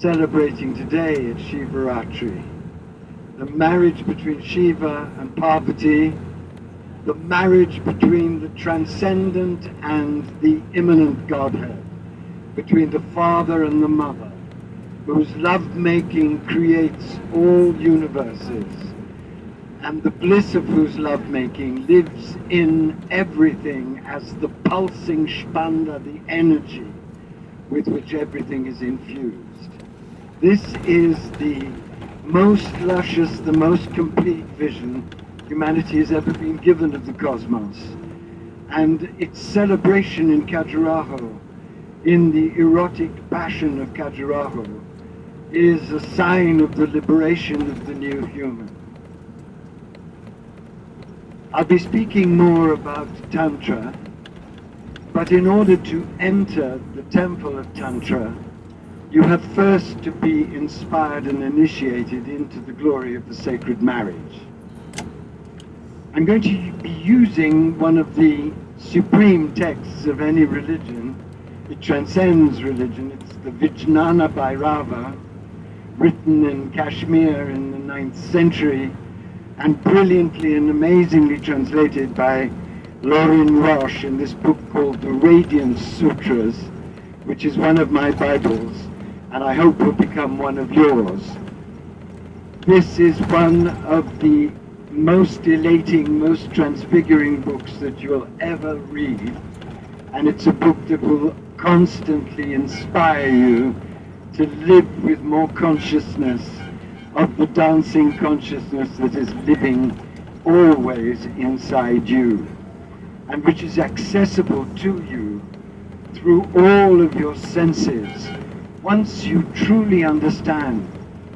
celebrating today at Shivaratri. The marriage between Shiva and Parvati, the marriage between the transcendent and the immanent Godhead, between the Father and the Mother, whose love-making creates all universes, and the bliss of whose love-making lives in everything as the pulsing splendour, the energy with which everything is infused. This is the most luscious, the most complete vision humanity has ever been given of the cosmos. And its celebration in Khajuraho, in the erotic passion of Khajuraho, is a sign of the liberation of the new human. I'll be speaking more about Tantra, but in order to enter the temple of Tantra, you have first to be inspired and initiated into the glory of the sacred marriage. I'm going to be using one of the supreme texts of any religion. It transcends religion. It's the Vijnana Bhairava, written in Kashmir in the 9th century, and brilliantly and amazingly translated by Lauren Roche in this book called the Radiance Sutras, which is one of my Bibles, and I hope will become one of yours. This is one of the most elating, most transfiguring books that you'll ever read, and it's a book that will constantly inspire you to live with more consciousness of the dancing consciousness that is living always inside you, and which is accessible to you through all of your senses. Once you truly understand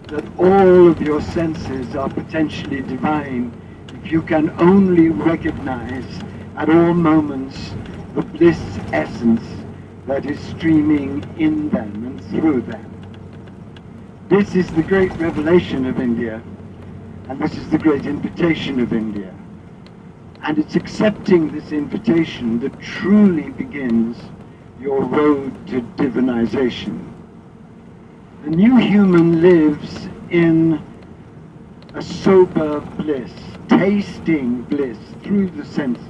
that all of your senses are potentially divine, if you can only recognize at all moments the bliss essence that is streaming in them and through them. This is the great revelation of India, and this is the great invitation of India. And it's accepting this invitation that truly begins your road to divinization. The new human lives in a sober bliss, tasting bliss through the senses,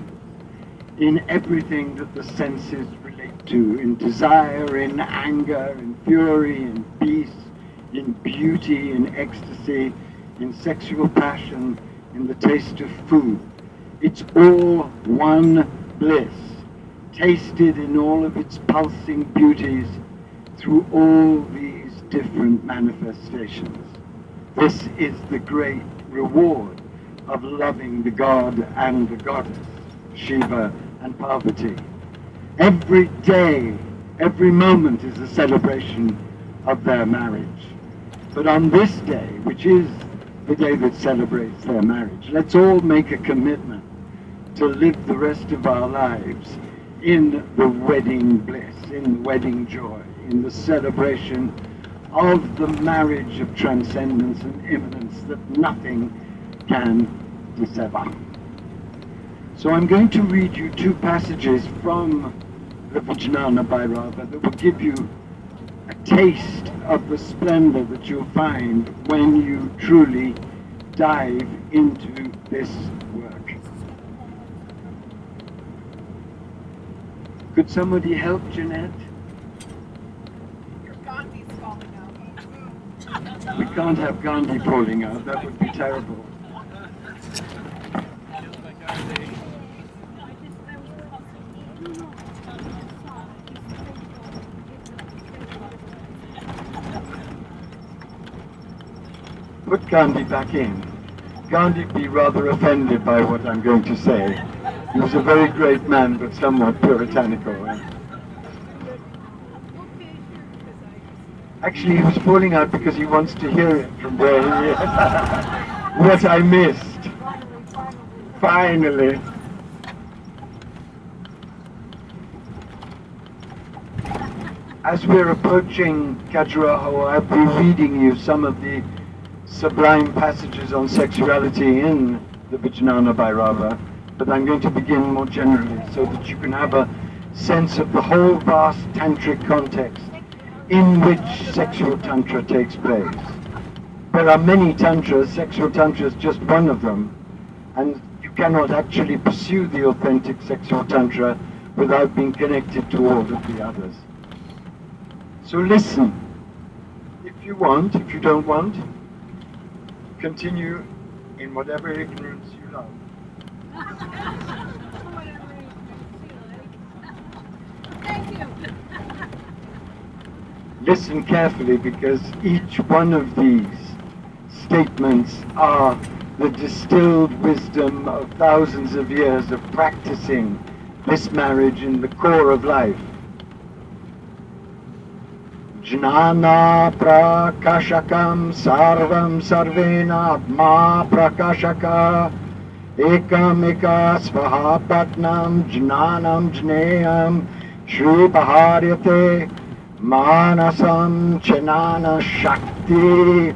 in everything that the senses relate to, in desire, in anger, in fury, in peace, in beauty, in ecstasy, in sexual passion, in the taste of food. It's all one bliss, tasted in all of its pulsing beauties through all these different manifestations. This is the great reward of loving the god and the goddess, Shiva and Parvati. Every day, every moment is a celebration of their marriage. But on this day, which is the day that celebrates their marriage, let's all make a commitment to live the rest of our lives in the wedding bliss, in the wedding joy, in the celebration of the marriage of transcendence and immanence that nothing can dissever. So I'm going to read you two passages from the Vijnana Bhairava that will give you a taste of the splendor that you'll find when you truly dive into this work. Could somebody help Jeanette? We can't have Gandhi falling out, that would be terrible. Put Gandhi back in. Gandhi would be rather offended by what I'm going to say. He was a very great man, but somewhat puritanical. Actually, he was falling out because he wants to hear it from where he is. What I missed. Finally. As we're approaching Khajuraho, I'll be reading you some of the sublime passages on sexuality in the Vijnana Bhairava, but I'm going to begin more generally so that you can have a sense of the whole vast tantric context in which sexual tantra takes place. There are many tantras, sexual tantra is just one of them, and you cannot actually pursue the authentic sexual tantra without being connected to all of the others. So listen, if you want, if you don't want, continue in whatever ignorance you love. Thank you. Listen carefully, because each one of these statements are the distilled wisdom of thousands of years of practicing this marriage in the core of life. Jnana prakashakam sarvam sarvena atma prakashaka ekam eka svahapatnam jnanam jneyam shri baharyate manasam chenana shakti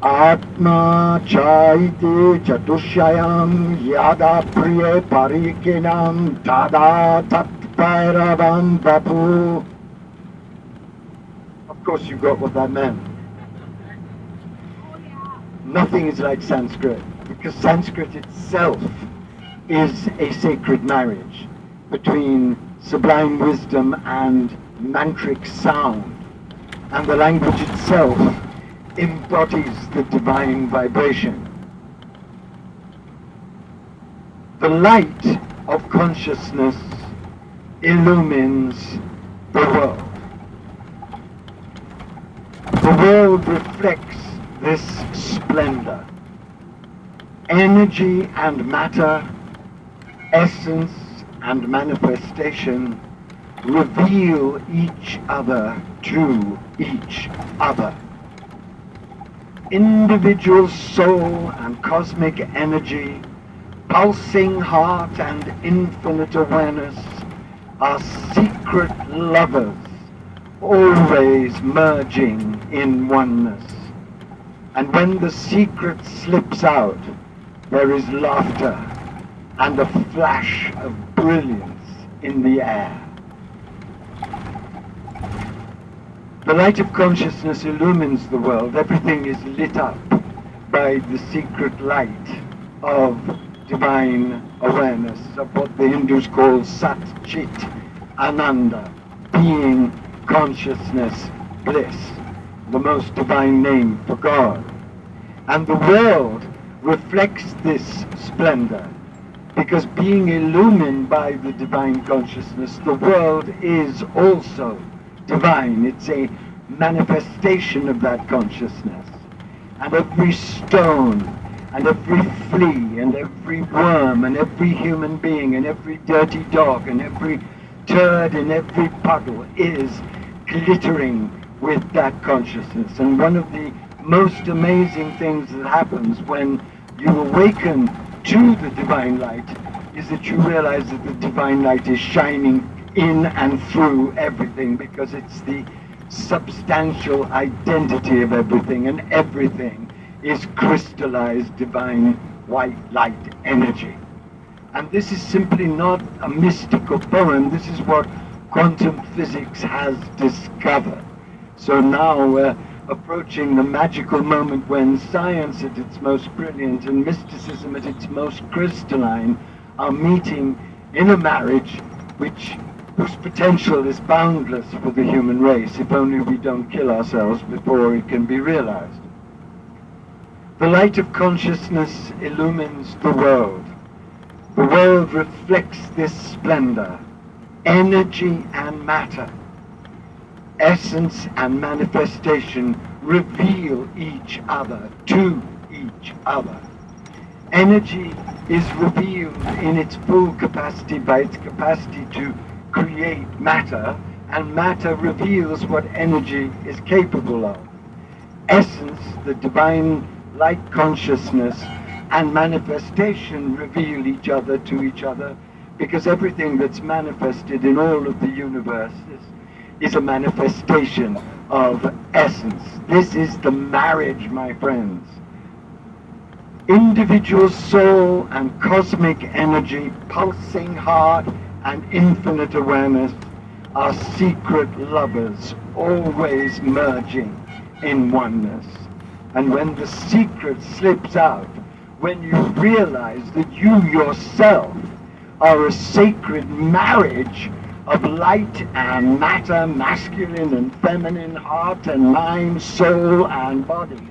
atma chaiti chatushayam yada priye parikinam tada tatpairavam bapu. Of course you got what that meant. Nothing is like Sanskrit, because Sanskrit itself is a sacred marriage between sublime wisdom and mantric sound, and the language itself embodies the divine vibration. The light of consciousness illumines the world. The world reflects this splendor. Energy and matter, essence and manifestation reveal each other to each other. Individual soul and cosmic energy, pulsing heart and infinite awareness are secret lovers, always merging in oneness. And when the secret slips out, there is laughter and a flash of brilliance in the air. The light of consciousness illumines the world. Everything is lit up by the secret light of divine awareness, of what the Hindus call Sat Chit Ananda, being, consciousness, bliss, the most divine name for God. And the world reflects this splendor, because being illumined by the divine consciousness, the world is also divine. It's a manifestation of that consciousness. And every stone, and every flea, and every worm, and every human being, and every dirty dog, and every turd in every puddle is glittering with that consciousness. And one of the most amazing things that happens when you awaken to the divine light is that you realize that the divine light is shining in and through everything, because it's the substantial identity of everything, and everything is crystallized divine white light energy. And this is simply not a mystical poem. This is what quantum physics has discovered. So now we're approaching the magical moment when science at its most brilliant and mysticism at its most crystalline are meeting in a marriage whose potential is boundless for the human race, if only we don't kill ourselves before it can be realized. The light of consciousness illumines the world. The world reflects this splendor. Energy and matter, essence and manifestation reveal each other to each other. Energy is revealed in its full capacity by its capacity to create matter, and matter reveals what energy is capable of. Essence, the divine light consciousness, and manifestation reveal each other to each other, because everything that's manifested in all of the universe is a manifestation of essence. This is the marriage, my friends. Individual soul and cosmic energy, pulsing heart and infinite awareness are secret lovers, always merging in oneness. And when the secret slips out, when you realize that you yourself are a sacred marriage of light and matter, masculine and feminine, heart and mind, soul and body,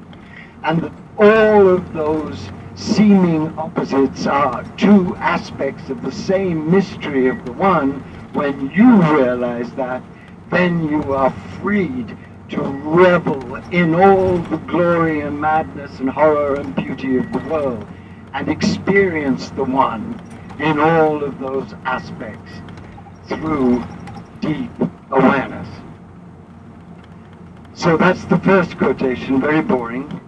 and that all of those seeming opposites are two aspects of the same mystery of the one, when you realize that, then you are freed to revel in all the glory and madness and horror and beauty of the world, and experience the one in all of those aspects through deep awareness. So that's the first quotation, very boring.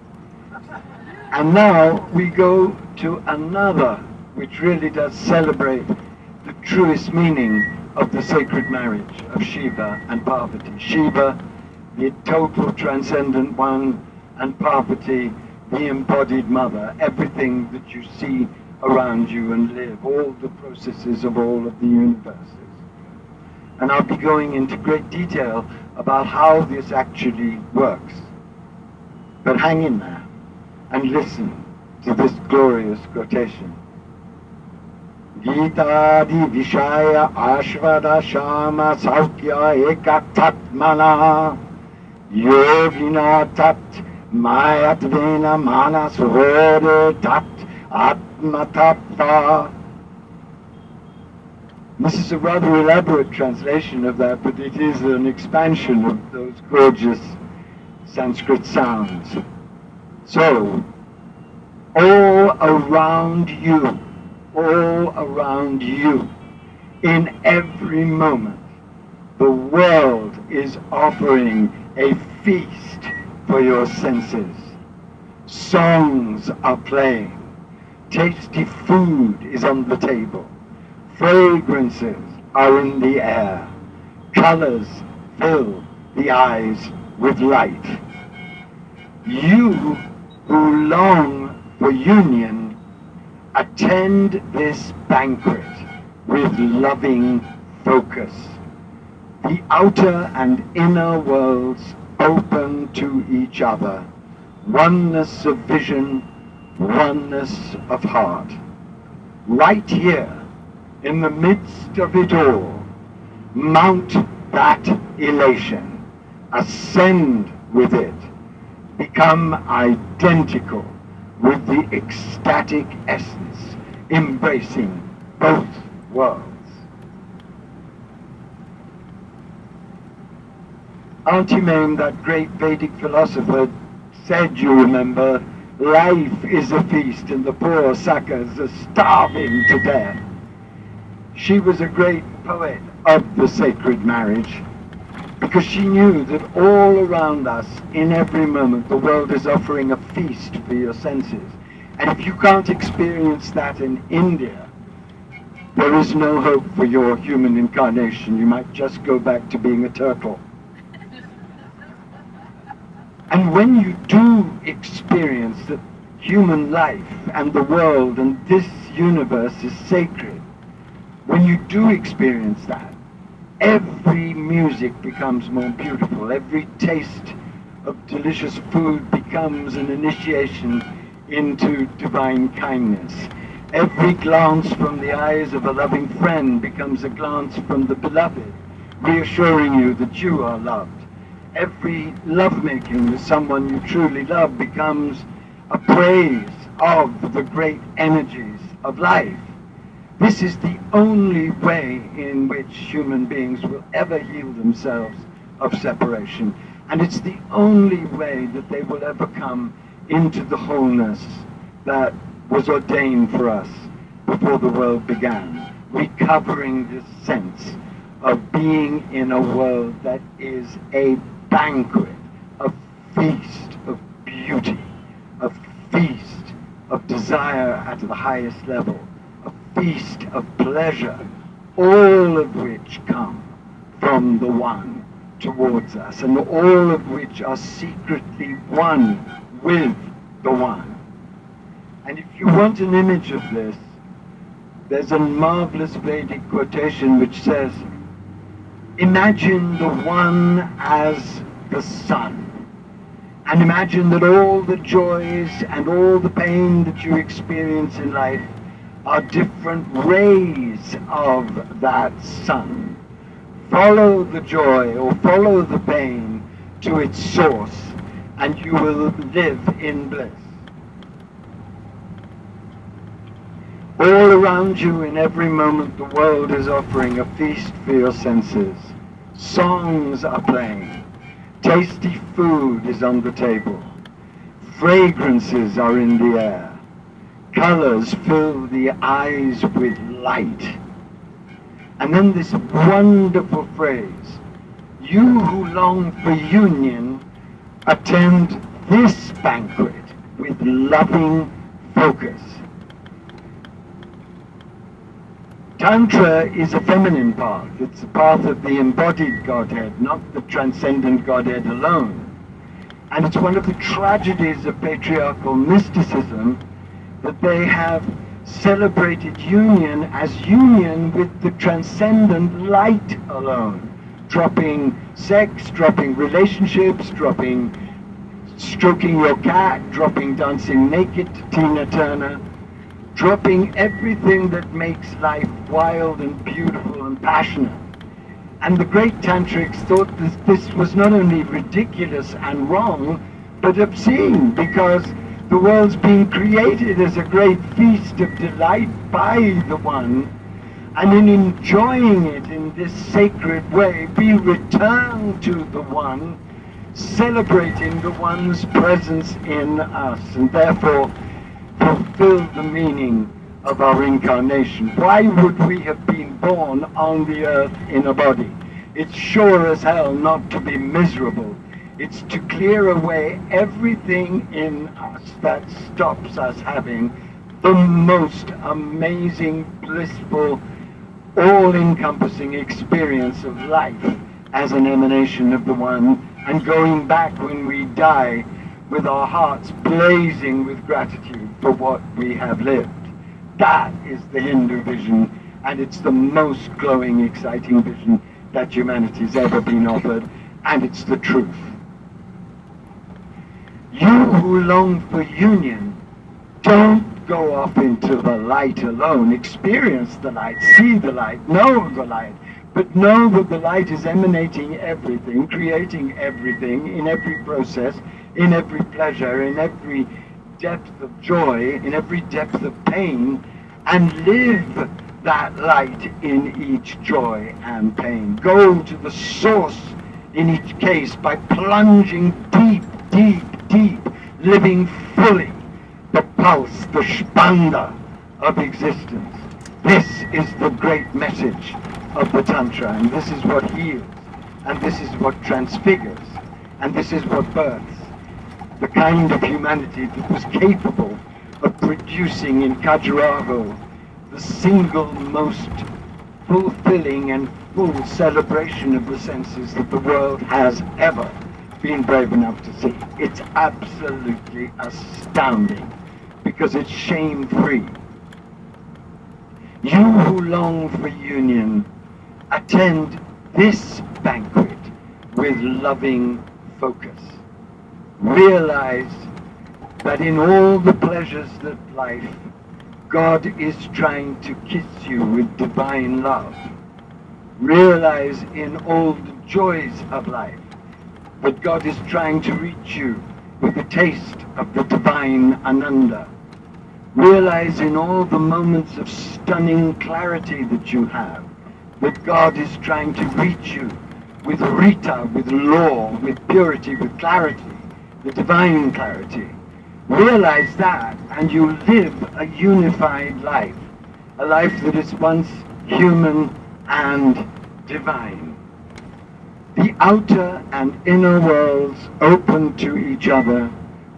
And now we go to another, which really does celebrate the truest meaning of the sacred marriage of Shiva and Parvati. Shiva, the total transcendent one, and Parvati, the embodied mother, everything that you see around you and live, all the processes of all of the universes. And I'll be going into great detail about how this actually works. But hang in there and listen to this glorious quotation. Gita di Vishaya Ashvada Shama Saukya Ekatatmana Yogina Tat Mayatvena Mana Suhore Tat Atmatattva. This is a rather elaborate translation of that, but it is an expansion of those gorgeous Sanskrit sounds. So, all around you, in every moment, the world is offering a feast for your senses. Songs are playing. Tasty food is on the table. Fragrances are in the air. Colors fill the eyes with light. You who long for union, attend this banquet with loving focus. The outer and inner worlds open to each other. Oneness of vision, oneness of heart. Right here, in the midst of it all, mount that elation, ascend with it, become identical with the ecstatic essence, embracing both worlds. Ultimatum, that great Vedic philosopher, said, you remember, life is a feast and the poor suckers are starving to death. She was a great poet of the sacred marriage, because she knew that all around us, in every moment, the world is offering a feast for your senses. And if you can't experience that in India, there is no hope for your human incarnation. You might just go back to being a turtle. And when you do experience that human life and the world and this universe is sacred, when you do experience that, every music becomes more beautiful. Every taste of delicious food becomes an initiation into divine kindness. Every glance from the eyes of a loving friend becomes a glance from the beloved, reassuring you that you are loved. Every lovemaking with someone you truly love becomes a praise of the great energies of life. This is the only way in which human beings will ever heal themselves of separation. And it's the only way that they will ever come into the wholeness that was ordained for us before the world began, recovering this sense of being in a world that is a banquet, a feast of beauty, a feast of desire at the highest level, a feast of pleasure, all of which come from the one towards us, and all of which are secretly one with the one. And if you want an image of this, there's a marvelous Vedic quotation which says, Imagine the one as the sun. And imagine that all the joys and all the pain that you experience in life are different rays of that sun. Follow the joy or follow the pain to its source, and you will live in bliss. All around you, in every moment, the world is offering a feast for your senses. Songs are playing. Tasty food is on the table. Fragrances are in the air. Colors fill the eyes with light. And then this wonderful phrase, you who long for union, attend this banquet with loving focus. Tantra is a feminine path. It's a path of the embodied Godhead, not the transcendent Godhead alone. And it's one of the tragedies of patriarchal mysticism that they have celebrated union as union with the transcendent light alone, dropping sex, dropping relationships, dropping stroking your cat, dropping dancing naked to Tina Turner, dropping everything that makes life wild and beautiful and passionate. And the great Tantrics thought this was not only ridiculous and wrong, but obscene, because the world's being created as a great feast of delight by the One, and in enjoying it in this sacred way, we return to the One, celebrating the One's presence in us, and therefore fulfill the meaning of our incarnation. Why would we have been born on the earth in a body? It's sure as hell not to be miserable. It's to clear away everything in us that stops us having the most amazing, blissful, all-encompassing experience of life as an emanation of the One, and going back when we die with our hearts blazing with gratitude for what we have lived. That is the Hindu vision, and it's the most glowing, exciting vision that humanity's ever been offered, and it's the truth. You who long for union, don't go off into the light alone. Experience the light, see the light, know the light, but know that the light is emanating everything, creating everything, in every process, in every pleasure, in every depth of joy, in every depth of pain, and live that light in each joy and pain. Go to the source in each case by plunging deep, deep, deep, living fully the pulse, the splendour of existence. This is the great message of the Tantra, and this is what heals, and this is what transfigures, and this is what births the kind of humanity that was capable of producing in Khajuraho the single most fulfilling and full celebration of the senses that the world has ever been brave enough to see. It's absolutely astounding, because it's shame-free. You who long for union, attend this banquet with loving focus. Realize that in all the pleasures of life, God is trying to kiss you with divine love. Realize in all the joys of life that God is trying to reach you with a taste of the divine Ananda. Realize in all the moments of stunning clarity that you have that God is trying to reach you with Rita, with law, with purity, with clarity, the divine clarity. Realize that, and you live a unified life, a life that is once human and divine. The outer and inner worlds open to each other,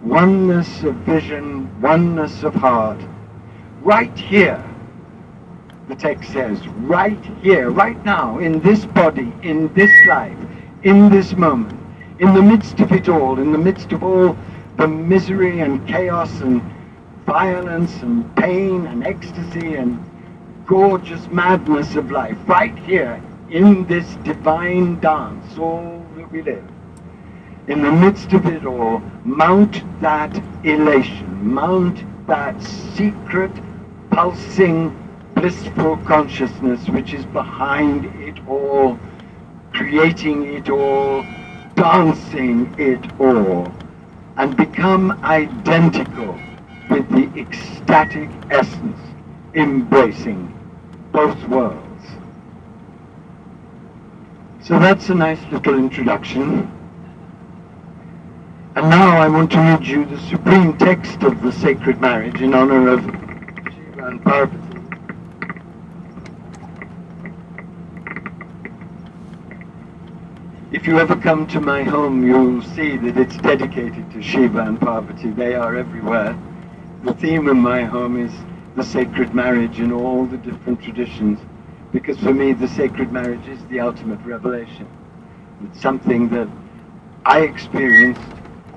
oneness of vision, oneness of heart. Right here, the text says, right here, right now, in this body, in this life, in this moment, in the midst of it all, in the midst of all the misery and chaos and violence and pain and ecstasy and gorgeous madness of life, right here, in this divine dance, all that we live, in the midst of it all, mount that elation, mount that secret, pulsing, blissful consciousness which is behind it all, creating it all, dancing it all, and become identical with the ecstatic essence, embracing both worlds. So that's a nice little introduction. And now I want to read you the supreme text of the sacred marriage in honor of Shiva and Parvati. If you ever come to my home, you'll see that it's dedicated to Shiva and Parvati. They are everywhere. The theme of my home is the sacred marriage in all the different traditions, because for me the sacred marriage is the ultimate revelation. It's something that I experienced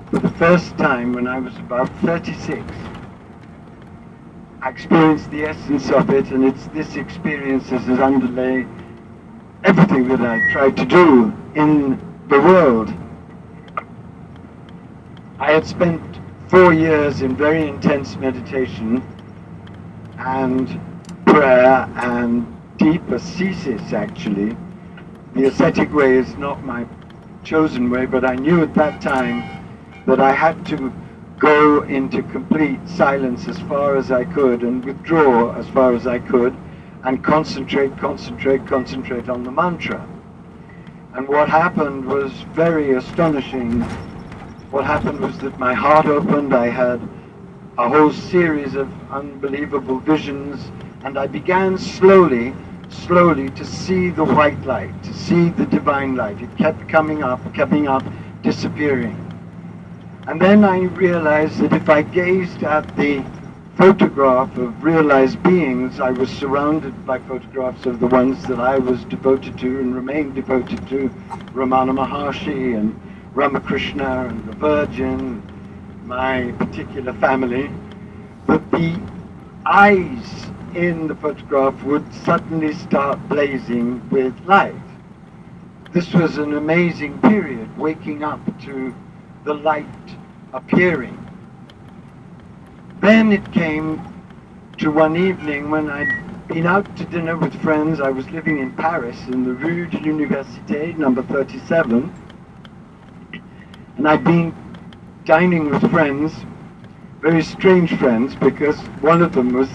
for the first time when I was about 36. I experienced the essence of it, and it's this experience that has underlay everything that I tried to do in the world. I had spent 4 years in very intense meditation and prayer and deep ascesis, actually. The ascetic way is not my chosen way, but I knew at that time that I had to go into complete silence as far as I could and withdraw as far as I could and concentrate on the mantra. And what happened was very astonishing. What happened was that my heart opened, I had a whole series of unbelievable visions, and I began slowly to see the white light, to see the divine light. It kept coming up, disappearing. And then I realized that if I gazed at the photograph of realized beings, I was surrounded by photographs of the ones that I was devoted to and remained devoted to, Ramana Maharshi and Ramakrishna and the Virgin, my particular family, but the eyes in the photograph would suddenly start blazing with light. This was an amazing period, waking up to the light appearing. Then it came to one evening when I'd been out to dinner with friends. I was living in Paris in the Rue de l'Université, number 37, and I'd been dining with friends, very strange friends, because one of them was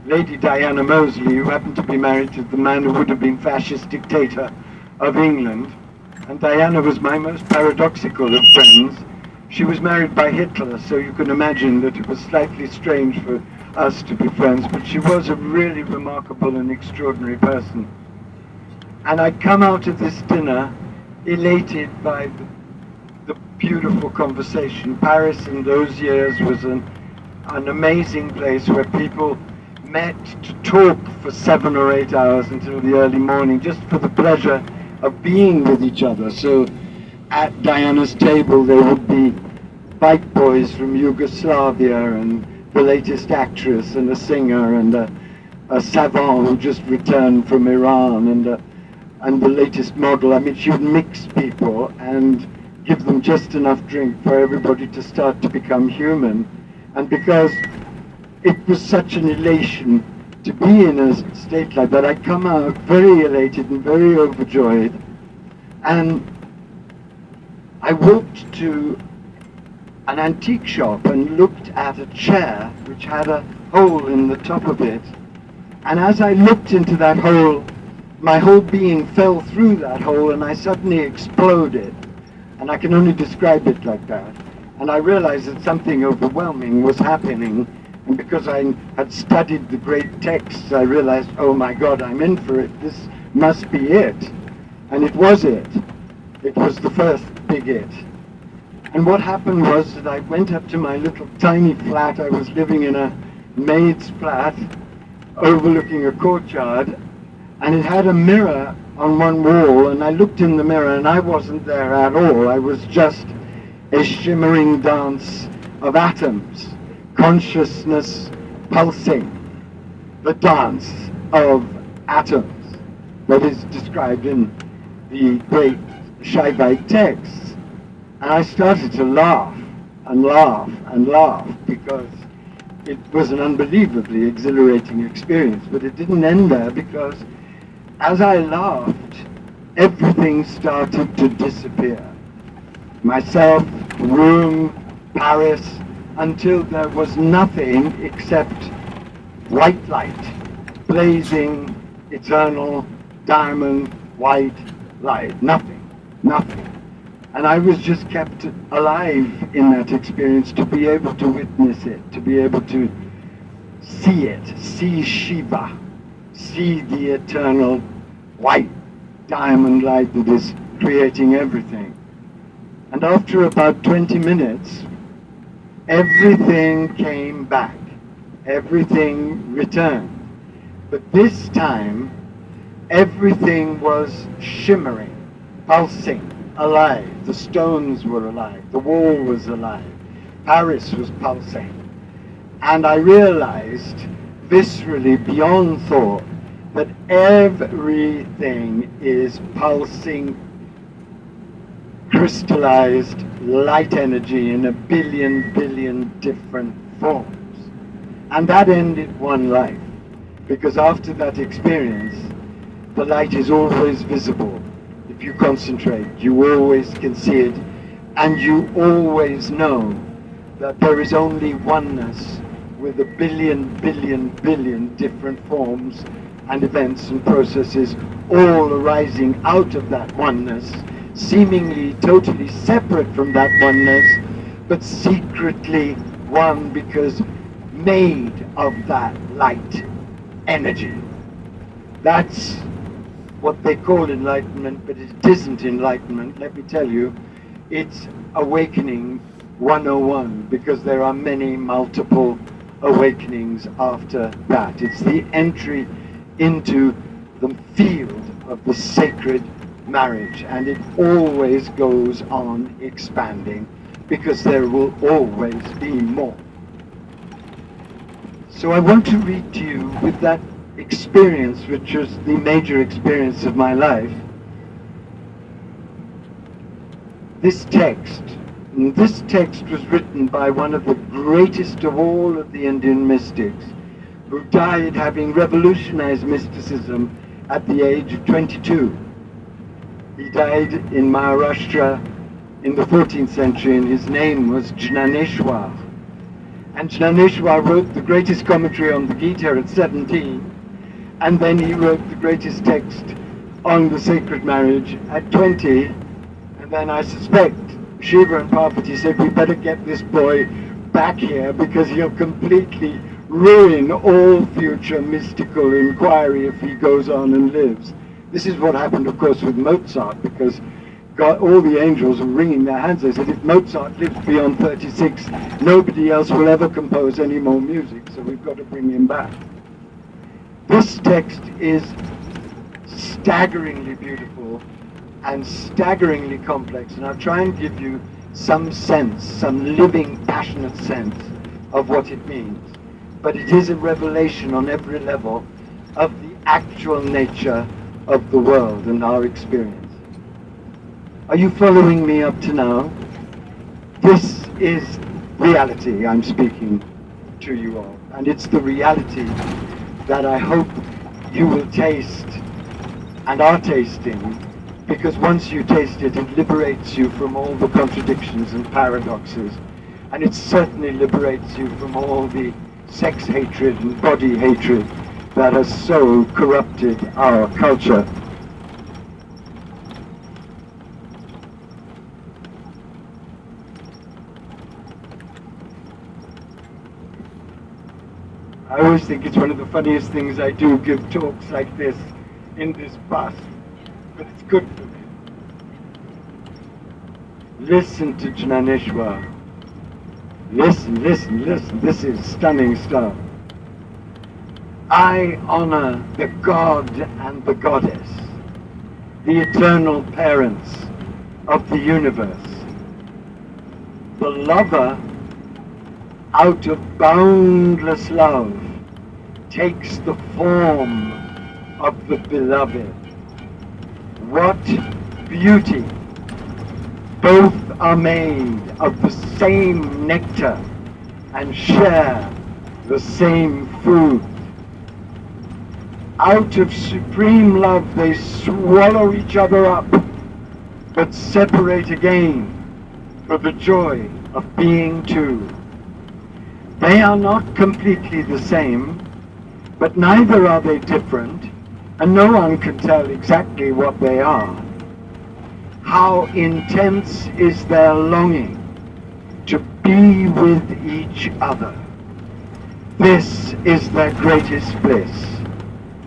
Lady Diana Mosley, who happened to be married to the man who would have been fascist dictator of England. And Diana was my most paradoxical of friends. She was married by Hitler, so you can imagine that it was slightly strange for us to be friends, but she was a really remarkable and extraordinary person. And I'd come out of this dinner elated by the beautiful conversation. Paris in those years was an amazing place where people met to talk for 7 or 8 hours until the early morning, just for the pleasure of being with each other. So at Diana's table there would be bike boys from Yugoslavia and the latest actress and a singer and a savant who just returned from Iran and the latest model. I mean, she would mix people and give them just enough drink for everybody to start to become human. And because it was such an elation to be in a state like that, I come out very elated and very overjoyed. And I walked to an antique shop and looked at a chair which had a hole in the top of it. And as I looked into that hole, my whole being fell through that hole and I suddenly exploded. And I can only describe it like that. And I realized that something overwhelming was happening. And because I had studied the great texts, I realized, oh my God, I'm in for it. This must be it. And it was it. It was the first big it. And what happened was that I went up to my little tiny flat. I was living in a maid's flat overlooking a courtyard, and it had a mirror on one wall, and I looked in the mirror and I wasn't there at all. I was just a shimmering dance of atoms, consciousness pulsing, the dance of atoms. that is described in the great Shaivite texts. And I started to laugh and laugh and laugh because it was an unbelievably exhilarating experience. But it didn't end there, because as I laughed, everything started to disappear. Myself, room, Paris, until there was nothing except white light, blazing, eternal, diamond, white light. Nothing, nothing. And I was just kept alive in that experience to be able to witness it, to be able to see it, see Shiva, see the eternal white diamond light that is creating everything. And after about 20 minutes, everything came back, everything returned. But this time, everything was shimmering, pulsing, alive. The stones were alive, the wall was alive, Paris was pulsing. And I realized, viscerally, beyond thought, that everything is pulsing, crystallized light energy in a billion different forms. And that ended one life, because after that experience, the light is always visible. If you concentrate, you always can see it, and you always know that there is only oneness with a billion different forms and events and processes, all arising out of that oneness, seemingly totally separate from that oneness, but secretly one, because made of that light energy. That's what they call enlightenment, but it isn't enlightenment. Let me tell you, it's awakening 101, because there are many multiple awakenings after that. It's the entry into the field of the sacred marriage, and it always goes on expanding, because there will always be more. So I want to read to you, with that experience, which was the major experience of my life, this text. And this text was written by one of the greatest of all of the Indian mystics, who died having revolutionized mysticism at the age of 22. He died in Maharashtra in the 14th century, and his name was Jnaneshwar. And Jnaneshwar wrote the greatest commentary on the Gita at 17, and then he wrote the greatest text on the sacred marriage at 20, and then I suspect Shiva and Parvati said, we better get this boy back here, because he'll completely ruin all future mystical inquiry if he goes on and lives. This is what happened, of course, with Mozart, because God, all the angels were wringing their hands. They said, if Mozart lives beyond 36, nobody else will ever compose any more music, so we've got to bring him back. This text is staggeringly beautiful and staggeringly complex, and I'll try and give you some sense, some living, passionate sense of what it means. But it is a revelation on every level of the actual nature of the world and our experience. Are you following me up to now? This is reality I'm speaking to you all, and it's the reality that I hope you will taste and are tasting, because once you taste it, it liberates you from all the contradictions and paradoxes, and it certainly liberates you from all the sex hatred and body hatred that has so corrupted our culture. I always think it's one of the funniest things I do, give talks like this in this bus, but it's good for me. Listen to Jnaneshwar. Listen, listen, listen. This is stunning stuff. I honor the God and the Goddess, the eternal parents of the universe. The lover, out of boundless love, takes the form of the beloved. What beauty! Both are made of the same nectar and share the same food. Out of supreme love they swallow each other up, but separate again for the joy of being two. They are not completely the same, but neither are they different, and no one can tell exactly what they are. How intense is their longing to be with each other. This is their greatest bliss.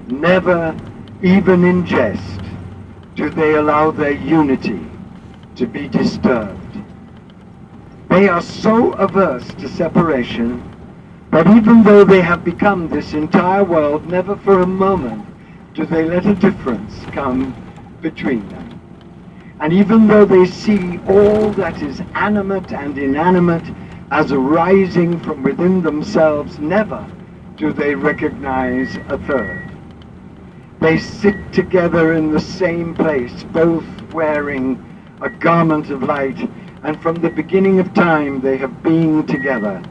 Never, even in jest, do they allow their unity to be disturbed. They are so averse to separation that even though they have become this entire world, never for a moment do they let a difference come between them. And even though they see all that is animate and inanimate as arising from within themselves, never do they recognize a third. They sit together in the same place, both wearing a garment of light, and from the beginning of time they have been together,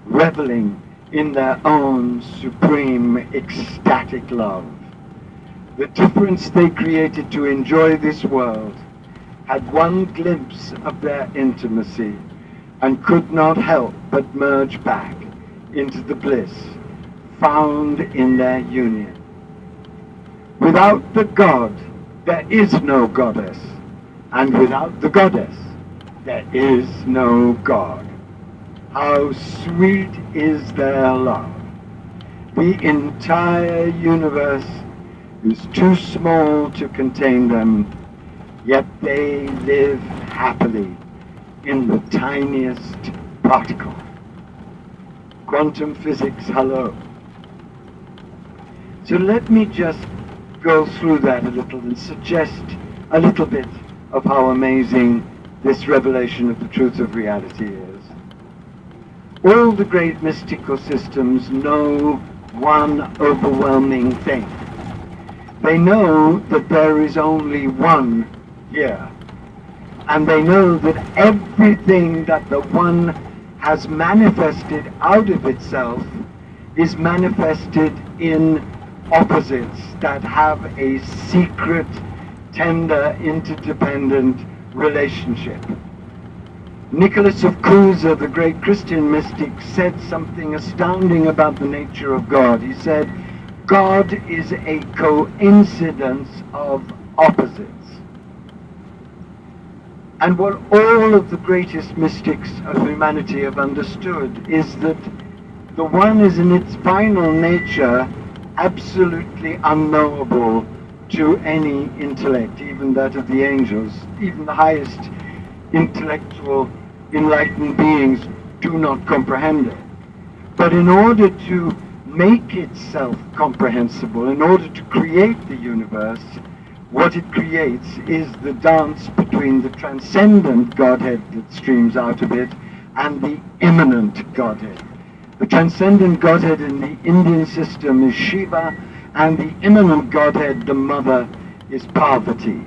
reveling in their own supreme ecstatic love. The difference they created to enjoy this world had one glimpse of their intimacy and could not help but merge back into the bliss found in their union. Without the God, there is no goddess, and without the goddess, there is no God. How sweet is their love. The entire universe is too small to contain them, yet they live happily in the tiniest particle. Quantum physics, hello. So let me just go through that a little and suggest a little bit of how amazing this revelation of the truth of reality is. All the great mystical systems know one overwhelming thing. They know that there is only one here. And they know that everything that the one has manifested out of itself is manifested in opposites that have a secret, tender, interdependent relationship. Nicholas of Cusa, the great Christian mystic, said something astounding about the nature of God. He said, God is a coincidence of opposites. And what all of the greatest mystics of humanity have understood is that the one is in its final nature absolutely unknowable to any intellect, even that of the angels. Even the highest intellectual enlightened beings do not comprehend it. But in order to make itself comprehensible, in order to create the universe, what it creates is the dance between the transcendent Godhead that streams out of it and the immanent Godhead. The transcendent Godhead in the Indian system is Shiva, and the immanent Godhead, the mother, is Parvati.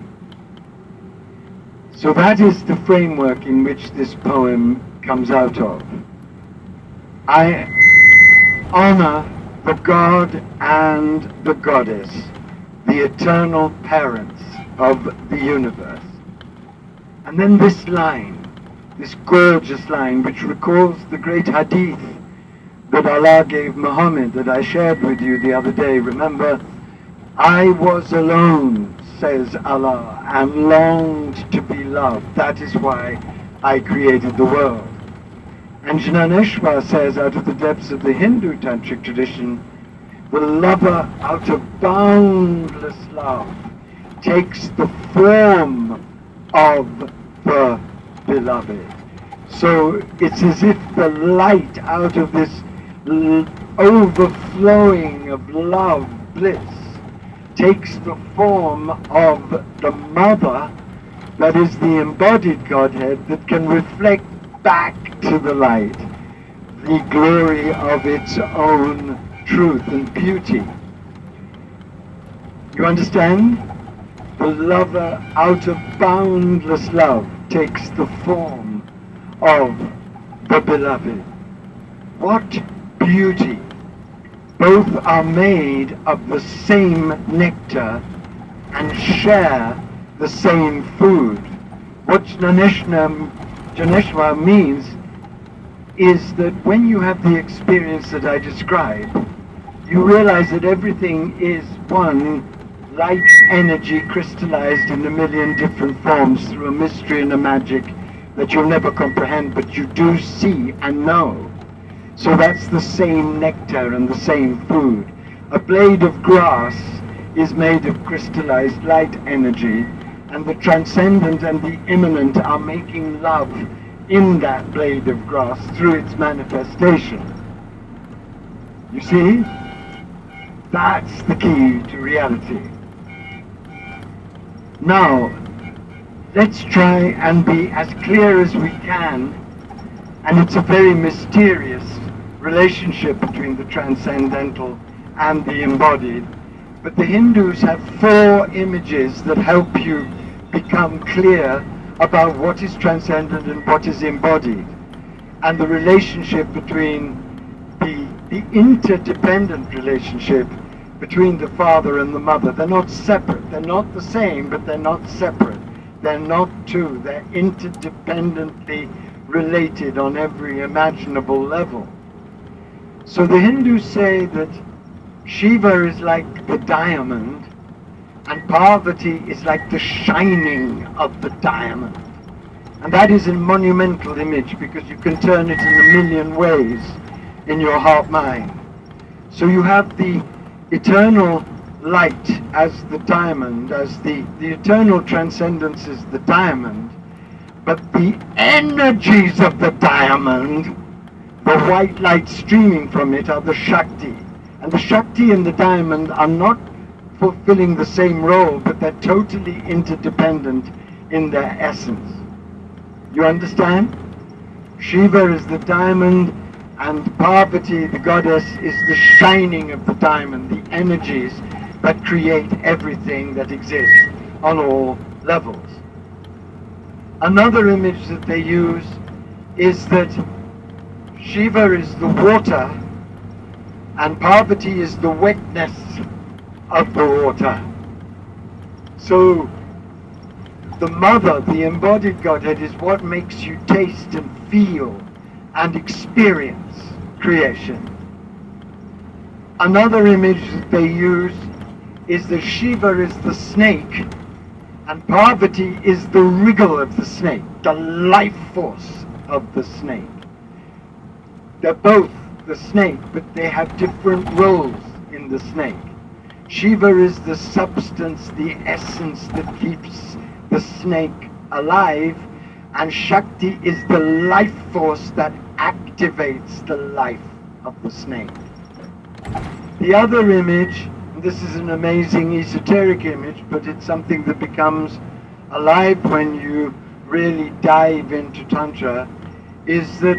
So that is the framework in which this poem comes out of. I honor the God and the Goddess, the eternal parents of the universe. And then this line, this gorgeous line, which recalls the great hadith that Allah gave Muhammad, that I shared with you the other day. Remember, I was alone, says Allah, and longed to be loved. That is why I created the world. And Jnaneshwar says, out of the depths of the Hindu Tantric tradition, the lover, out of boundless love, takes the form of the beloved. So it's as if the light, out of this overflowing of love, bliss, takes the form of the mother that is the embodied Godhead that can reflect back to the light the glory of its own truth and beauty. You understand? the lover, out of boundless love, takes the form of the beloved. What beauty! Both are made of the same nectar and share the same food. What Janeshwar means is that when you have the experience that I describe, you realize that everything is one light energy crystallized in a million different forms through a mystery and a magic that you'll never comprehend, but you do see and know. So that's the same nectar and the same food. A blade of grass is made of crystallized light energy, and the transcendent and the immanent are making love in that blade of grass through its manifestation. You see? That's the key to reality. Now, let's try and be as clear as we can, and it's a very mysterious relationship between the transcendental and the embodied, but the Hindus have 4 images that help you become clear about what is transcendent and what is embodied, and the relationship between the interdependent relationship between the father and the mother. They're not separate, they're not the same, but they're not separate. They're not two, they're interdependently related on every imaginable level. So the Hindus say that Shiva is like the diamond, and Parvati is like the shining of the diamond. And that is a monumental image because you can turn it in a million ways in your heart-mind. So you have the eternal light as the diamond, as the eternal transcendence is the diamond, but the energies of the diamond, the white light streaming from it, are the Shakti. And the Shakti and the diamond are not fulfilling the same role, but they're totally interdependent in their essence. You understand? Shiva is the diamond, and Parvati, the goddess, is the shining of the diamond, the energies that create everything that exists on all levels. Another image that they use is that Shiva is the water and Parvati is the wetness of the water. So the mother, the embodied Godhead, is what makes you taste and feel and experience creation. Another image that they use is that Shiva is the snake and Parvati is the wriggle of the snake, the life force of the snake. They're both the snake, but they have different roles in the snake. Shiva is the substance, the essence that keeps the snake alive, and Shakti is the life force that activates the life of the snake. The other image, and this is an amazing esoteric image, but it's something that becomes alive when you really dive into Tantra, is that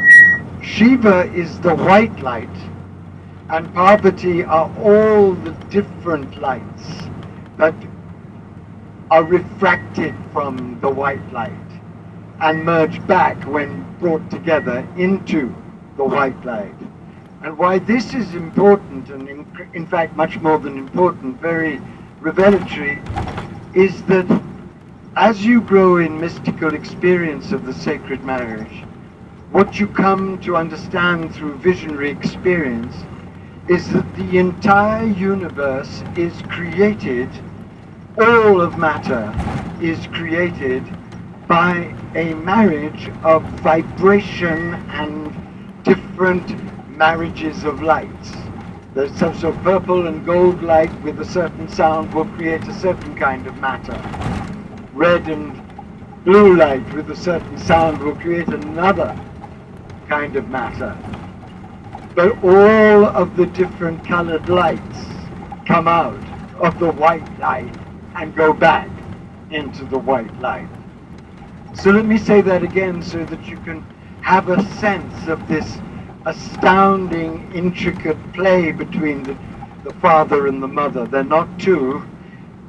Shiva is the white light and Parvati are all the different lights that are refracted from the white light and merge back when brought together into the white light. And why this is important, and in fact much more than important, very revelatory, is that as you grow in mystical experience of the sacred marriage, what you come to understand through visionary experience is that the entire universe is created, all of matter is created by a marriage of vibration and different marriages of lights. There's some sort of purple and gold light with a certain sound will create a certain kind of matter. Red and blue light with a certain sound will create another kind of matter. But all of the different colored lights come out of the white light and go back into the white light. So let me say that again so that you can have a sense of this astounding, intricate play between the father and the mother. They're not two,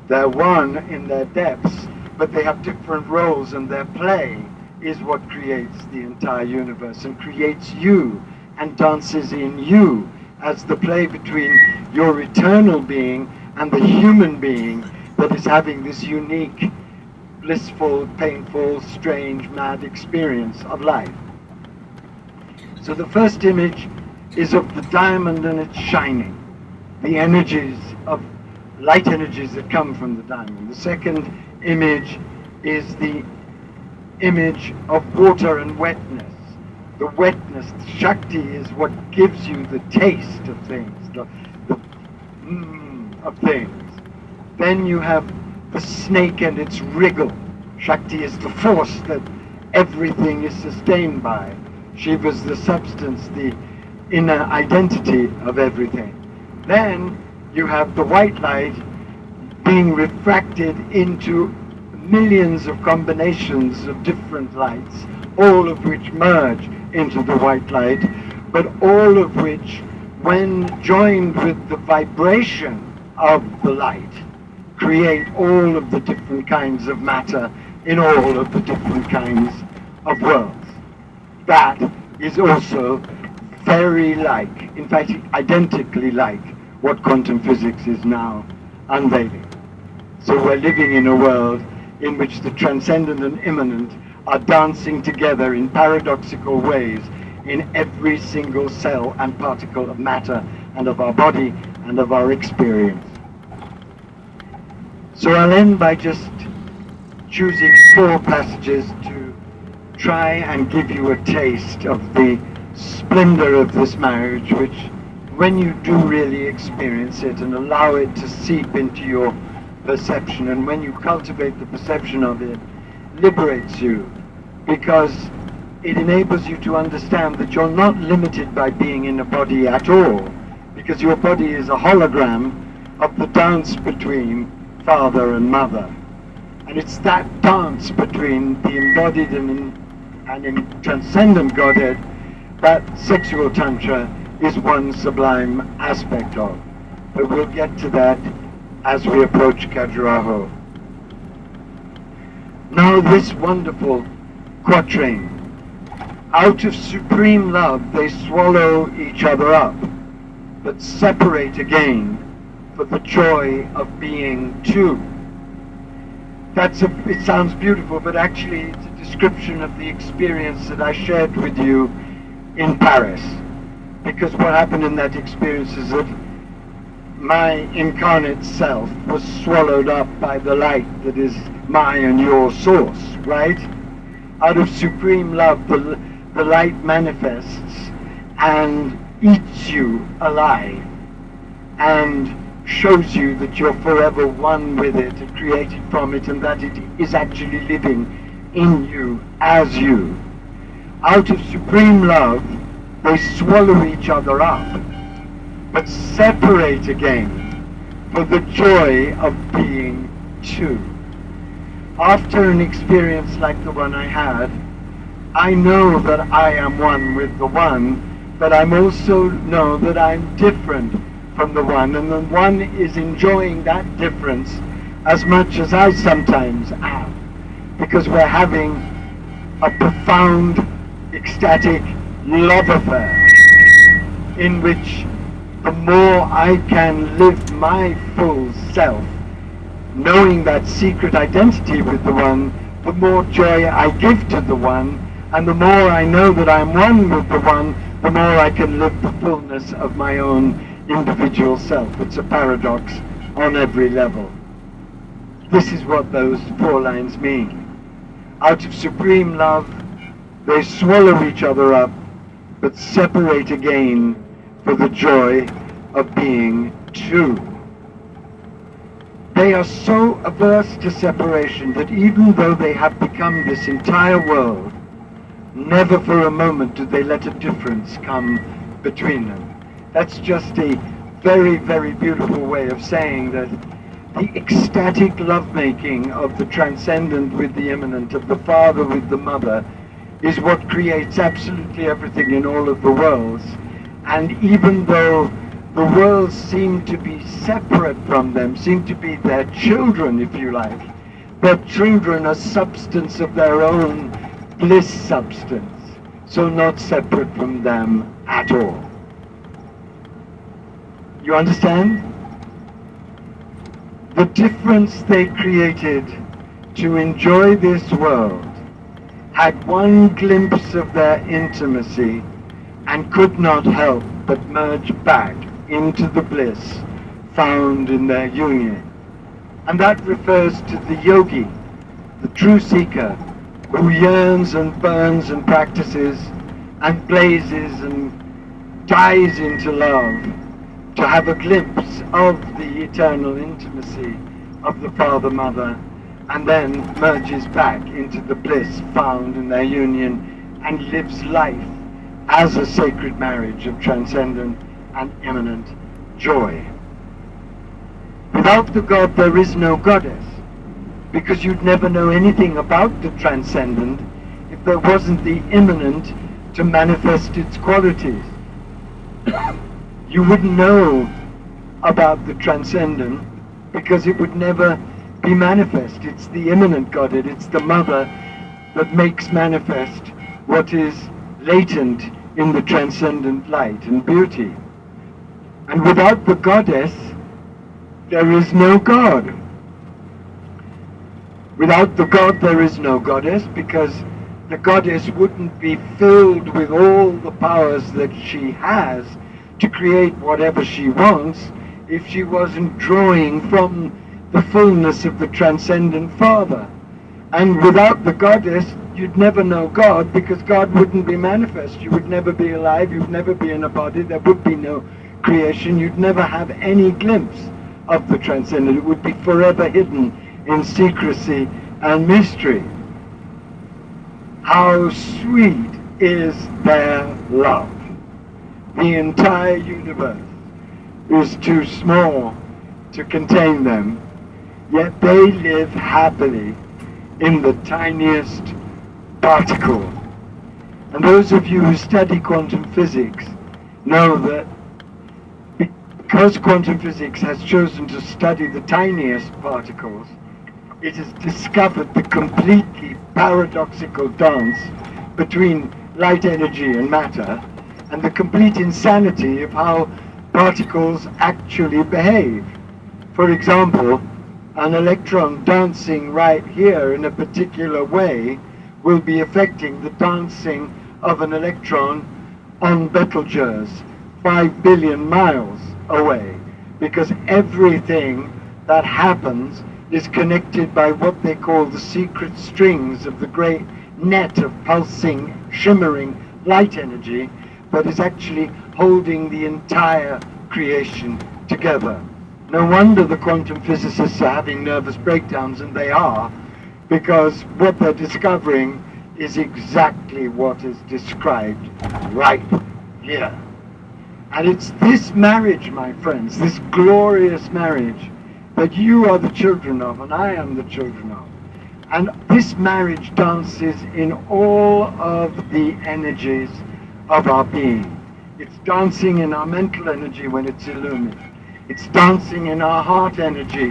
They're one in their depths, but they have different roles, and their play is what creates the entire universe and creates you and dances in you as the play between your eternal being and the human being that is having this unique, blissful, painful, strange, mad experience of life. So the first image is of the diamond, and it's shining. The energies of light energies that come from the diamond. The second image is the image of water and wetness. The wetness, the Shakti, is what gives you the taste of things, of things. Then you have the snake and its wriggle. Shakti is the force that everything is sustained by. Shiva is the substance, the inner identity of everything. Then you have the white light being refracted into millions of combinations of different lights, all of which merge into the white light, but all of which, when joined with the vibration of the light, create all of the different kinds of matter in all of the different kinds of worlds. That is also very like, in fact, identically like what quantum physics is now unveiling. So we're living in a world in which the transcendent and immanent are dancing together in paradoxical ways in every single cell and particle of matter and of our body and of our experience. So I'll end by just choosing 4 passages to try and give you a taste of the splendor of this marriage, which, when you do really experience it and allow it to seep into your perception, and when you cultivate the perception of it, liberates you, because it enables you to understand that you're not limited by being in a body at all, because your body is a hologram of the dance between father and mother. And it's that dance between the embodied and transcendent Godhead that sexual Tantra is one sublime aspect of. But we'll get to that as we approach Khajuraho. Now this wonderful quatrain. Out of supreme love they swallow each other up, but separate again for the joy of being two. It sounds beautiful, but actually it's a description of the experience that I shared with you in Paris. Because what happened in that experience is that my incarnate self was swallowed up by the light that is my and your source, right? Out of supreme love, the light manifests and eats you alive and shows you that you're forever one with it and created from it, and that it is actually living in you as you. Out of supreme love, they swallow each other up, but separate again for the joy of being two. After an experience like the one I had, I know that I am one with the one, but I also know that I'm different from the one, and the one is enjoying that difference as much as I sometimes am, because we're having a profound, ecstatic love affair in which the more I can live my full self, knowing that secret identity with the one, the more joy I give to the one, and the more I know that I'm one with the one, the more I can live the fullness of my own individual self. It's a paradox on every level. This is what those 4 lines mean. Out of supreme love, they swallow each other up, but separate again for the joy of being two. They are so averse to separation that even though they have become this entire world, never for a moment do they let a difference come between them. That's just a very, very beautiful way of saying that the ecstatic lovemaking of the transcendent with the immanent, of the father with the mother, is what creates absolutely everything in all of the worlds. And even though the world seemed to be separate from them, seemed to be their children, if you like. Their children, a substance of their own bliss substance, so not separate from them at all. You understand? The difference they created to enjoy this world had one glimpse of their intimacy and could not help but merge back into the bliss found in their union. And that refers to the yogi, the true seeker, who yearns and burns and practices and blazes and dies into love to have a glimpse of the eternal intimacy of the Father-Mother, and then merges back into the bliss found in their union and lives life as a sacred marriage of transcendent and immanent joy. Without the God, there is no goddess, because you'd never know anything about the transcendent if there wasn't the immanent to manifest its qualities. You wouldn't know about the transcendent because it would never be manifest. It's the immanent Godhead, it's the Mother that makes manifest what is latent in the transcendent light and beauty. And without the goddess, there is no God. Without the God, there is no goddess, because the goddess wouldn't be filled with all the powers that she has to create whatever she wants if she wasn't drawing from the fullness of the transcendent Father. And without the goddess, you'd never know God, because God wouldn't be manifest. You would never be alive, you'd never be in a body, there would be no creation, you'd never have any glimpse of the transcendent. It would be forever hidden in secrecy and mystery. How sweet is their love. The entire universe is too small to contain them, yet they live happily in the tiniest particle. And those of you who study quantum physics know that because quantum physics has chosen to study the tiniest particles, it has discovered the completely paradoxical dance between light energy and matter, and the complete insanity of how particles actually behave. For example, an electron dancing right here in a particular way will be affecting the dancing of an electron on Betelgeuse 5 billion miles away, because everything that happens is connected by what they call the secret strings of the great net of pulsing, shimmering light energy that is actually holding the entire creation together. No wonder the quantum physicists are having nervous breakdowns, and they are, because what they're discovering is exactly what is described right here. And it's this marriage, my friends, this glorious marriage, that you are the children of, and I am the children of. And this marriage dances in all of the energies of our being. It's dancing in our mental energy when it's illumined. It's dancing in our heart energy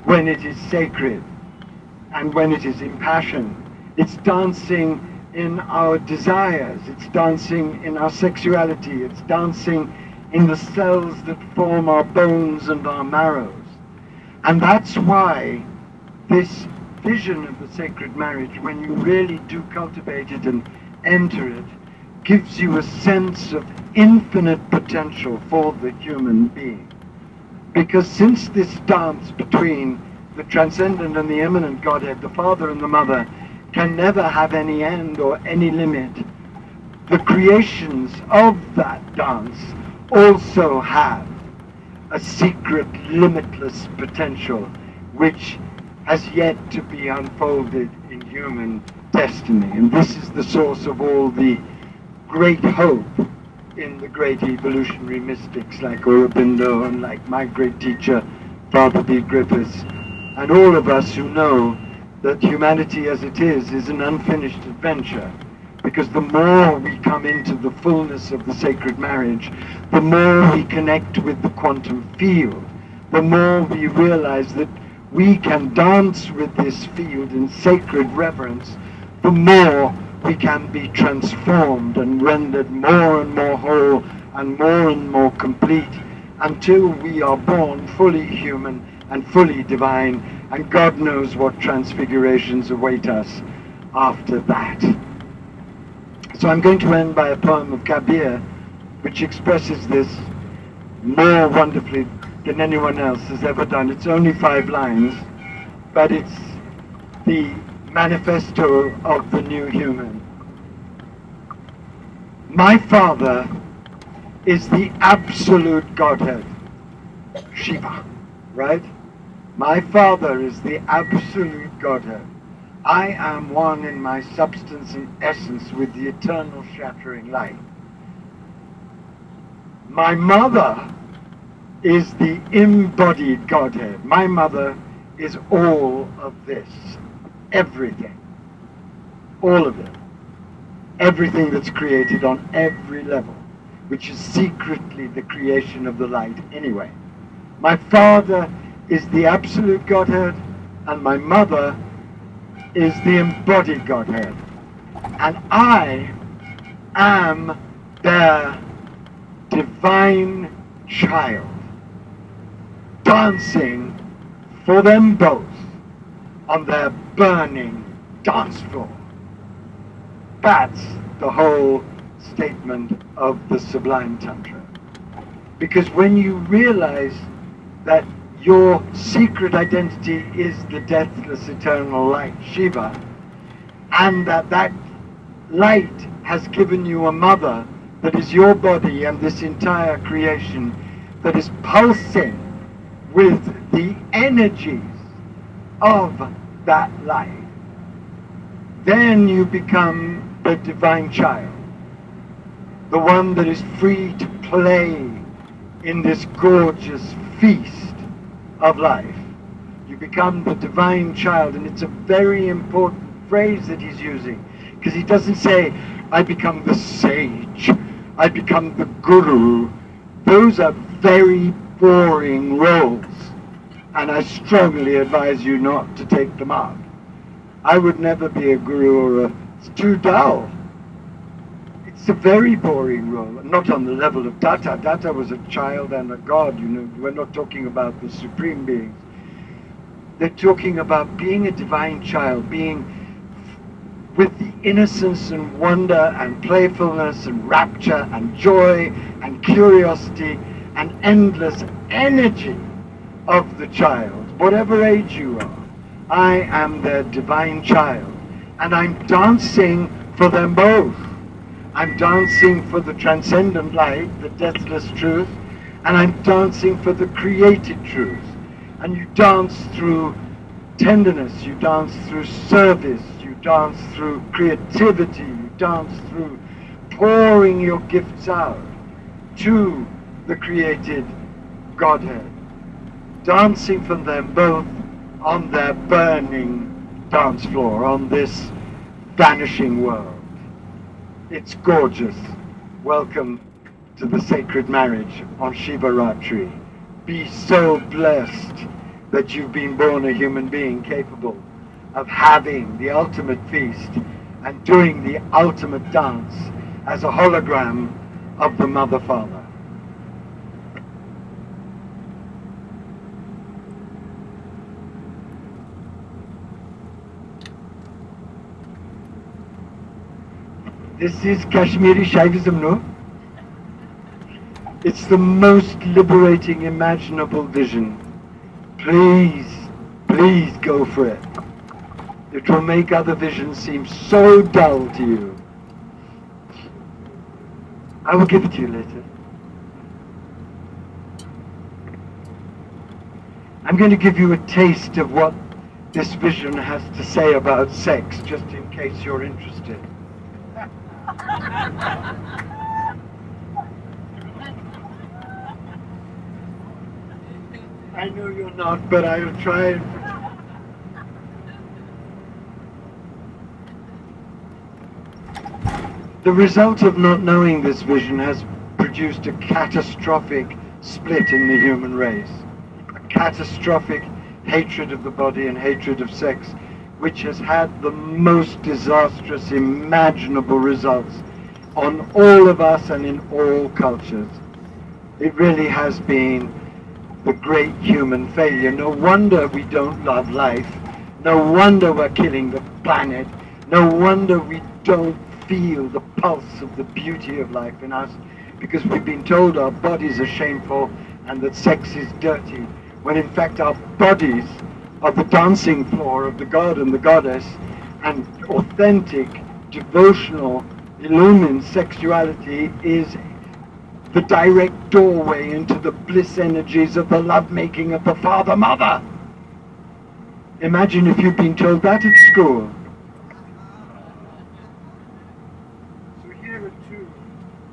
when it is sacred and when it is impassioned. It's dancing in our desires. It's dancing in our sexuality. It's dancing in the cells that form our bones and our marrows. And that's why this vision of the sacred marriage, when you really do cultivate it and enter it, gives you a sense of infinite potential for the human being. Because since this dance between the transcendent and the immanent Godhead, the Father and the Mother, can never have any end or any limit, the creations of that dance also have a secret, limitless potential which has yet to be unfolded in human destiny. And this is the source of all the great hope in the great evolutionary mystics like Aurobindo and like my great teacher, Father B. Griffiths, and all of us who know that humanity as it is an unfinished adventure, Because the more we come into the fullness of the sacred marriage, the more we connect with the quantum field, the more we realize that we can dance with this field in sacred reverence, the more we can be transformed and rendered more and more whole and more complete, until we are born fully human and fully divine, and God knows what transfigurations await us after that. So I'm going to end by a poem of Kabir, which expresses this more wonderfully than anyone else has ever done. It's only 5 lines, but it's the manifesto of the new human. My father is the absolute Godhead, Shiva, right? My father is the absolute Godhead. I am one in my substance and essence with the eternal shattering light. My mother is the embodied Godhead. My mother is all of this, everything, all of it, everything that's created on every level, which is secretly the creation of the light anyway. My father is the absolute Godhead, and my mother is the embodied Godhead. And I am their divine child, dancing for them both on their burning dance floor. That's the whole statement of the Sublime Tantra. Because when you realize that your secret identity is the deathless eternal light, Shiva, and that light has given you a mother that is your body and this entire creation that is pulsing with the energies of that light, then you become the divine child, the one that is free to play in this gorgeous feast of life. You become the divine child, and it's a very important phrase that he's using, because he doesn't say, I become the sage, I become the guru. Those are very boring roles, and I strongly advise you not to take them up. I would never be a guru it's too dull. It's a very boring role, not on the level of Datta. Datta was a child and a god, you know. We're not talking about the supreme beings. They're talking about being a divine child, being with the innocence and wonder and playfulness and rapture and joy and curiosity and endless energy of the child, whatever age you are. I am their divine child, and I'm dancing for them both. I'm dancing for the transcendent light, the deathless truth, and I'm dancing for the created truth. And you dance through tenderness, you dance through service, you dance through creativity, you dance through pouring your gifts out to the created Godhead, dancing for them both on their burning dance floor, on this vanishing world. It's gorgeous. Welcome to the sacred marriage on Shiva Ratri. Be so blessed that you've been born a human being capable of having the ultimate feast and doing the ultimate dance as a hologram of the Mother Father. This is Kashmir Shaivism, no? It's the most liberating imaginable vision. Please, please go for it. It will make other visions seem so dull to you. I will give it to you later. I'm going to give you a taste of what this vision has to say about sex, just in case you're interested. I know you're not, but I'll try and... The result of not knowing this vision has produced a catastrophic split in the human race, a catastrophic hatred of the body and hatred of sex, which has had the most disastrous imaginable results on all of us and in all cultures. It really has been the great human failure. No wonder we don't love life. No wonder we're killing the planet. No wonder we don't feel the pulse of the beauty of life in us, because we've been told our bodies are shameful and that sex is dirty, when in fact our bodies are the dancing floor of the god and the goddess, and authentic, devotional, illumined sexuality is the direct doorway into the bliss energies of the lovemaking of the father-mother. Imagine if you'd been told that at school. So here are two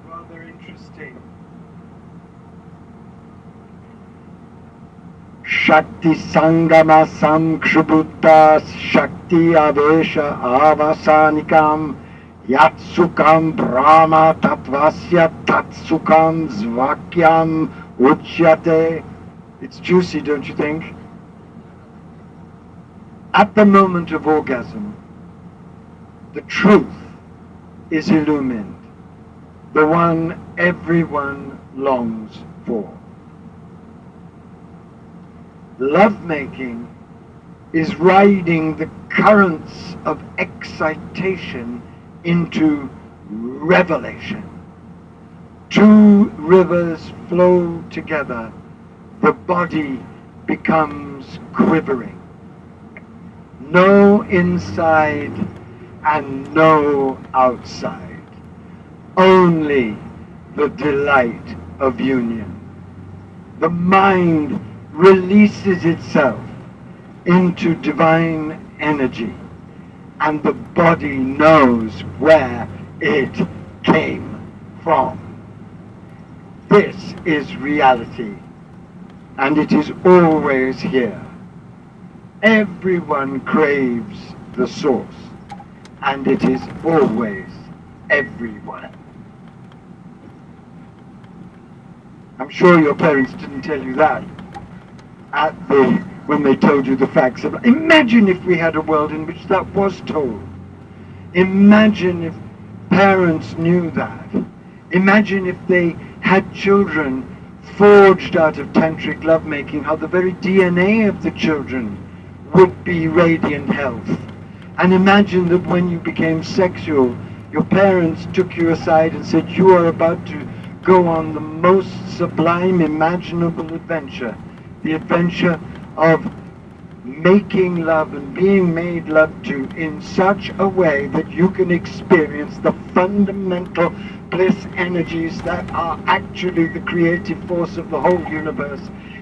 rather interesting. Shakti Sangama Samkshubuddha Shakti Avesha Avasanikam Yatsukam Brahma Tatvasya Tatsukam Zvakyam Uchyate. It's juicy, don't you think? At the moment of orgasm, the truth is illumined, the one everyone longs for. Lovemaking is riding the currents of excitation into revelation. Two rivers flow together, the body becomes quivering. No inside and no outside, only the delight of union. The mind releases itself into divine energy, and the body knows where it came from. This is reality, and it is always here. Everyone craves the source, and it is always everyone. I'm sure your parents didn't tell you that when they told you the facts. Imagine if we had a world in which that was told. Imagine if parents knew that. Imagine if they had children forged out of tantric lovemaking, how the very DNA of the children would be radiant health. And imagine that when you became sexual, your parents took you aside and said, you are about to go on the most sublime imaginable adventure, the adventure of making love and being made love to in such a way that you can experience the fundamental bliss energies that are actually the creative force of the whole universe,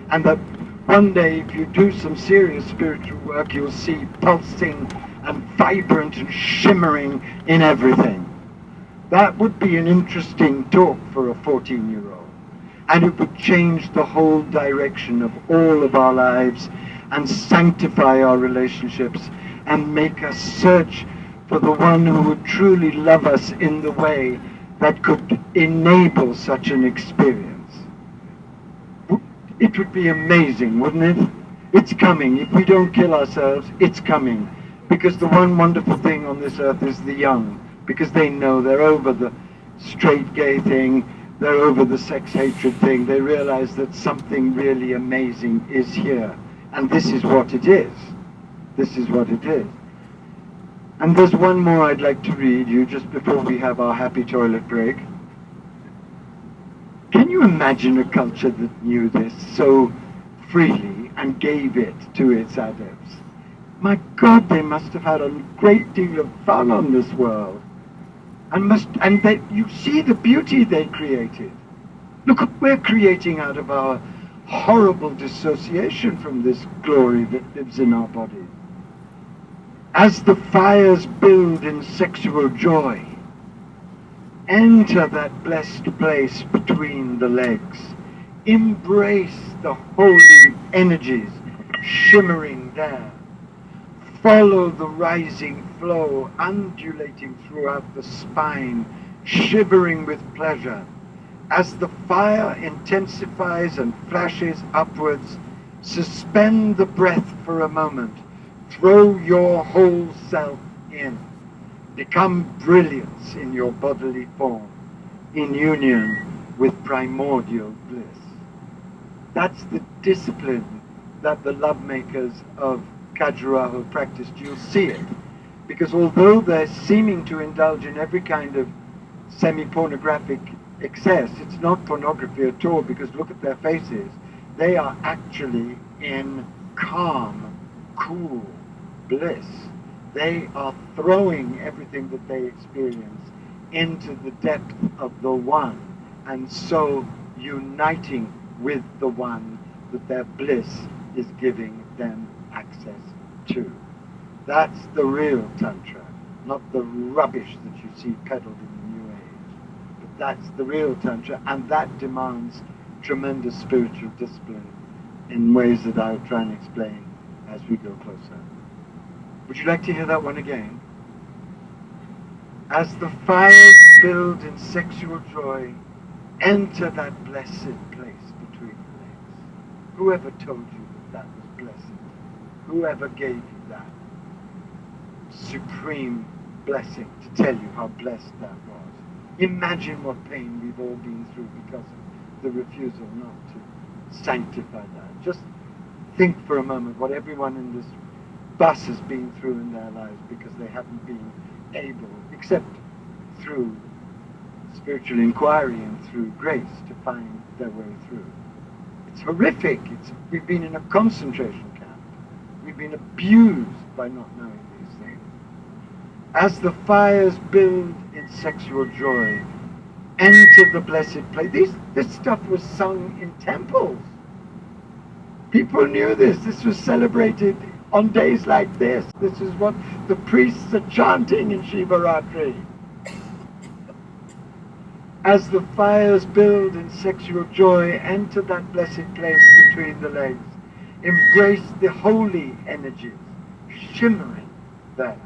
and that one day, if you do some serious spiritual work, you'll see pulsing and vibrant and shimmering in everything. That would be an interesting talk for a 14-year-old. And it would change the whole direction of all of our lives and sanctify our relationships and make us search for the one who would truly love us in the way that could enable such an experience. It would be amazing, wouldn't it? It's coming. If we don't kill ourselves, it's coming. Because the one wonderful thing on this earth is the young. Because they know they're over the straight gay thing, they're over the sex hatred thing. They realize that something really amazing is here. And this is what it is. This is what it is. And there's one more I'd like to read you just before we have our happy toilet break. Can you imagine a culture that knew this so freely and gave it to its adepts? My God, they must have had a great deal of fun on this world. And that you see the beauty they created. Look what we're creating out of our horrible dissociation from this glory that lives in our bodies. As the fires build in sexual joy, enter that blessed place between the legs. Embrace the holy energies shimmering there. Follow the rising flow undulating throughout the spine, shivering with pleasure. As the fire intensifies and flashes upwards, suspend the breath for a moment. Throw your whole self in. Become brilliance in your bodily form, in union with primordial bliss. That's the discipline that the love makers of Khajuraho practiced. You'll see it. Because although they're seeming to indulge in every kind of semi-pornographic excess, it's not pornography at all, because look at their faces. They are actually in calm, cool bliss. They are throwing everything that they experience into the depth of the One, and so uniting with the One that their bliss is giving them access to. That's the real Tantra, not the rubbish that you see peddled in the New Age. But that's the real Tantra, and that demands tremendous spiritual discipline in ways that I'll try and explain as we go closer. Would you like to hear that one again? As the fires build in sexual joy, enter that blessed place between the legs. Whoever told you that that was blessed? Whoever gave you that supreme blessing to tell you how blessed that was? Imagine what pain we've all been through because of the refusal not to sanctify that. Just think for a moment what everyone in this bus has been through in their lives because they haven't been able, except through spiritual inquiry and through grace, to find their way through. It's horrific. We've been in a concentration camp. We've been abused by not knowing these things. As the fires build in sexual joy, enter the blessed place. This stuff was sung in temples. People knew this. This was celebrated on days like this. This is what the priests are chanting in Shivaratri. As the fires build in sexual joy, enter that blessed place between the legs. Embrace the holy energies shimmering there.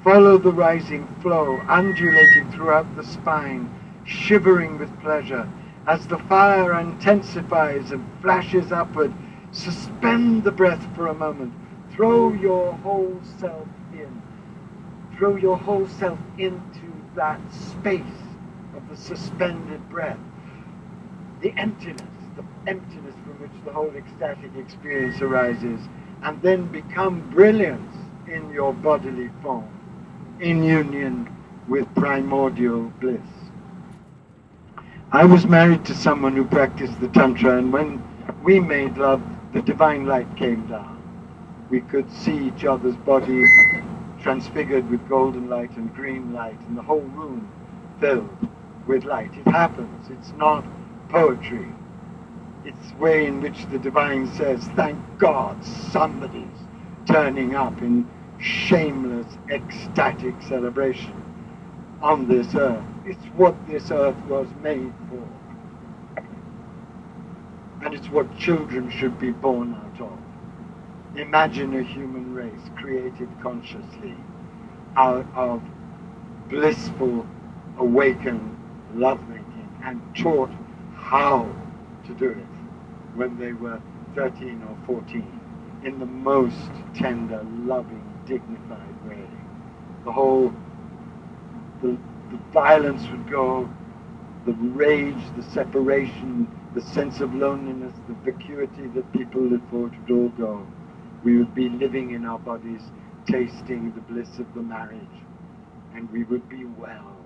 Follow the rising flow, undulating throughout the spine, shivering with pleasure. As the fire intensifies and flashes upward, suspend the breath for a moment. Throw your whole self in. Throw your whole self into that space of the suspended breath. The emptiness from which the whole ecstatic experience arises, and then become brilliance in your bodily form, in union with primordial bliss. I was married to someone who practiced the Tantra, and when we made love, the divine light came down. We could see each other's bodies transfigured with golden light and green light, and the whole room filled with light. It happens. It's not poetry. It's the way in which the divine says, thank God somebody's turning up in shameless, ecstatic celebration on this earth. It's what this earth was made for. And it's what children should be born out of. Imagine a human race created consciously out of blissful, awakened lovemaking and taught how to do it when they were 13 or 14 in the most tender, loving, dignified way. The violence would go, the rage, the separation, the sense of loneliness, the vacuity that people live for, it would all go. We would be living in our bodies, tasting the bliss of the marriage, and we would be well.